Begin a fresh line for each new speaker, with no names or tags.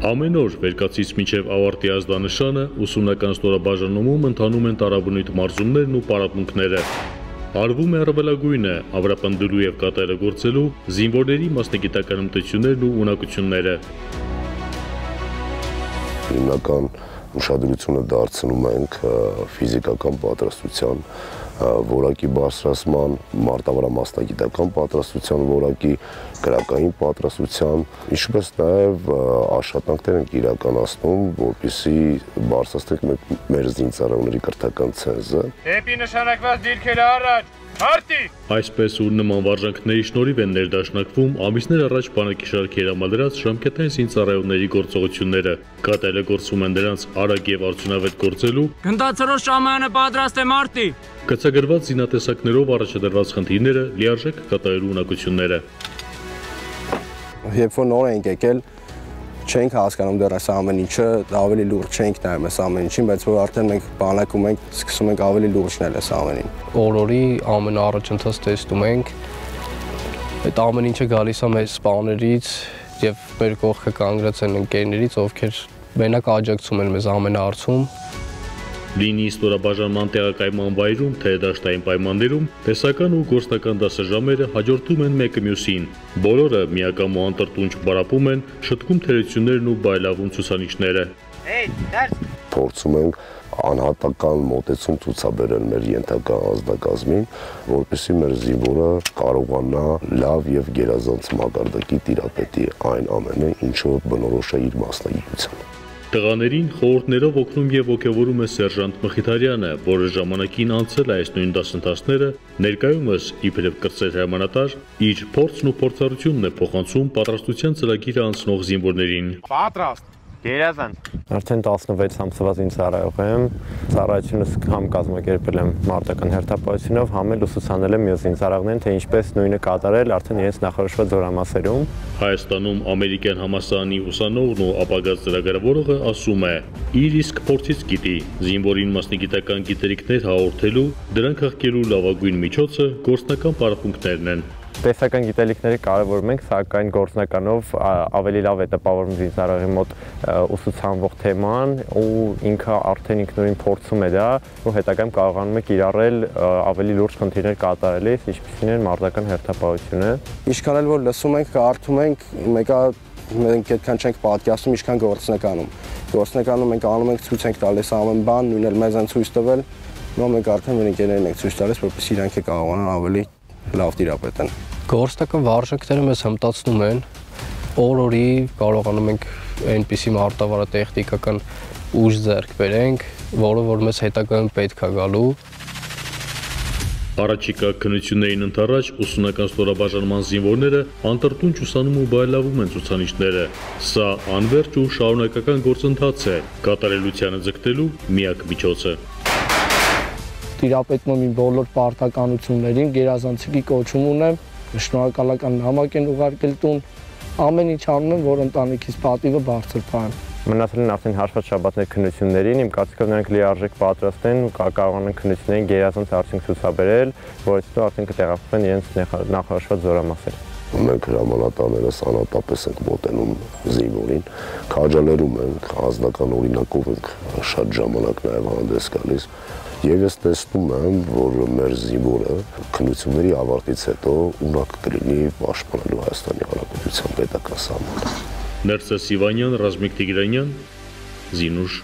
Ամեն օր վերկացից մինչև ավարտի ազդանշանը ուսումնական ստորաբաժանումում ընթանում են տարաբնույթ մարզումներն ու պարապմունքները։ Արվում է առավելագույնը ամրապնդելու և կատարելագործելու զինվորների մասնագիտական հմտություններն ու ունակությունները։
Հիմնական ուշադրությունը դարձնում ենք ֆիզիկական պատրաստության որակի բարձրացման, մարտավարամասնագիտական պատրաստության որակի, քրակային պատրաստության, ինչպես նաև աշխատանքներ ենք իրականացնում, որպեսզի բարձրացնենք մեր զինծառայողների կրթական ցենզը։
Դեպի նշանակված դիրքերը առաջ, հարտի!
Այսպես ու նման վարժանքների շնորհիվ են ներդաշնակվում ամիսներ առաջ բանակի շարքեր համալրած ժամկետային զինծառայողների գործողությունները, կատարելագործվում են նրանց արագ և արդյունավետ գործելու,
Գնդացրոս Շամայանը պատրաստ է մարտի!
Կցագրված զինատեսակներով առաջադրված խնդիրները, լիարժեք կատարելու ունակությունները։
Երբ որ նոր ենք եկել, չենք հասկանում դեռ այս ամեն ինչը, ավելի լուրջ չենք նայում այս ամեն ինչին, բայց որ արդեն մենք բանակում ենք, սկսում ենք ավելի լուրջնել այս ամենին։
Օր-օրի ամենաառաջընթաց տեսնում ենք, այդ ամեն ինչը գալիս է մեր սպաներից եւ մեր կողքը կանգնած են ընկերներից, ովքեր մենակ աջակցում են մեզ ամենաարցում։
Լինի ստորաբաժանման տեղակայման վայրում, թե դաշտային պայմաններում, տեսական ու գործնական դասաժամերը հաջորդում են մեկը մյուսին։ Բոլորը միակամ ու անտրտունջ պարապում են, շտկում թերություններն ու բայլավում ցուցանիշները։
Փորձում ենք անհատական մոտեցում ցուցաբերել մեր ենթակա ազդակազմին, որպեսզի մեր զինվորը կարողանա լավ եւ գերազանց մակարդակի տիրապետի այն ամենը, ինչը բնորոշ է իր մասնագիտությանը։
Տղաներին խորհուրդներով օգնում և ոգևորում է սերժանտ Մխիթարյանը, որը ժամանակին անցել է այս նույն դասընթացները, ներկայումս իբրև կրտսեր հրամանատար, իր փորձն ու փորձառությունն է փոխանցում պատրաստության ծրագիրը անցնող զինվորներին։
Պատրաստ, գերազանց։
Արդեն 16 ամսվա զինծառայող եմ, ծառայությունս համ կազմակերպել եմ մարտական հերթապահությունով, համ էլ ուսուցանել եմ մյուս զինծառայողներին, թե ինչպես նույնը կատարել արդեն իրենց նախորոշված զորամասերում։
Հայաստանում ամերիկյան համալսարանի ուսանողն ու ապագա ծրագրավորողը ասում է, իր իսկ փորձից գիտի, զինվորին մասնագիտական գիտելիքներ հաղորդելու, դրանք հղկելու լավագույն միջոցը գործնական պարապմունքներն են։
Տեսական գիտելիքները կարևորում ենք, սակայն գործնականով ավելի լավ է տպավորում զինծառայողի մոտ ուսուցանվող թեման ու ինքը արդեն ինքնուրույն փորձում է դա ու հետագայում կարողանում է կիրառել ավելի լուրջ խնդիրներ կատարելիս, ինչպիսին են մարտական հերթապահությունը։
Ինչքան էլ որ լսում ենք, կարդում ենք, մենք այդքան չենք պատկերացնում, ինչքան գործնականում։ Գործնականում մենք անում ենք, ցույց ենք տալիս ամեն բան, նույն էլ մեզ են ցույց տվել, ու մենք արդեն մեր ընկերներին ենք ցույց տալիս, որպեսզի իրանք կարողանան ավելի լավ տիրապետեն։
Գործնական վարժանքները մեզ հմտացնում են, օր-օրի կարողանում ենք այնպիսի մարտավարատեխնիկական ուժ ձեռք բերենք, որը որ մեզ հետագայում պետք է գալու։
Առաջիկա քննություններին ընդառաջ ուսումնական ստորաբաժանման զինվորները անտրտունջ ուսանում ու բայլավում են ցուցանիշները։ Սա անվերջ ու շարունակական գործընթաց է, կատարելությանը ձգտելու միակ միջոցը։
Տիրապետում իմ բոլոր պարտականություններին, գերազանցիկի կոչում ունեմ, շնորհակալական նամակ են ուղարկել տուն, ամեն ինչ անում եմ, որ ընտանիքիս պատիվը բարձր պահեմ։
Մնացել են արդեն հաշված շաբաթներ քննություններին, իմ կարծիքով նրանք լիարժեք պատրաստ են ու կարողանան քննություններին գերազանց արդյունք ցուցաբերել, որից հետո արդեն կտեղափոխվեն իրենց նախորոշված զորամասեր։
Մենք հրամանատարներս անհատապես ենք մոտենում զինվորին, քաջալերում ենք, անձնական օրինակով ենք շատ ժամանակ նաև հանդես գալիս։ Եվ ես տեսնում եմ, որ մեր զինվորը քննությունների ավարտից հետո ունակ կլինի պաշտպանելու Հայաստանի Հանրապետության պետական սահմանը։
Ներսես Սիվանյան, Ռազմիկ Տիգրանյան, Զինուշ։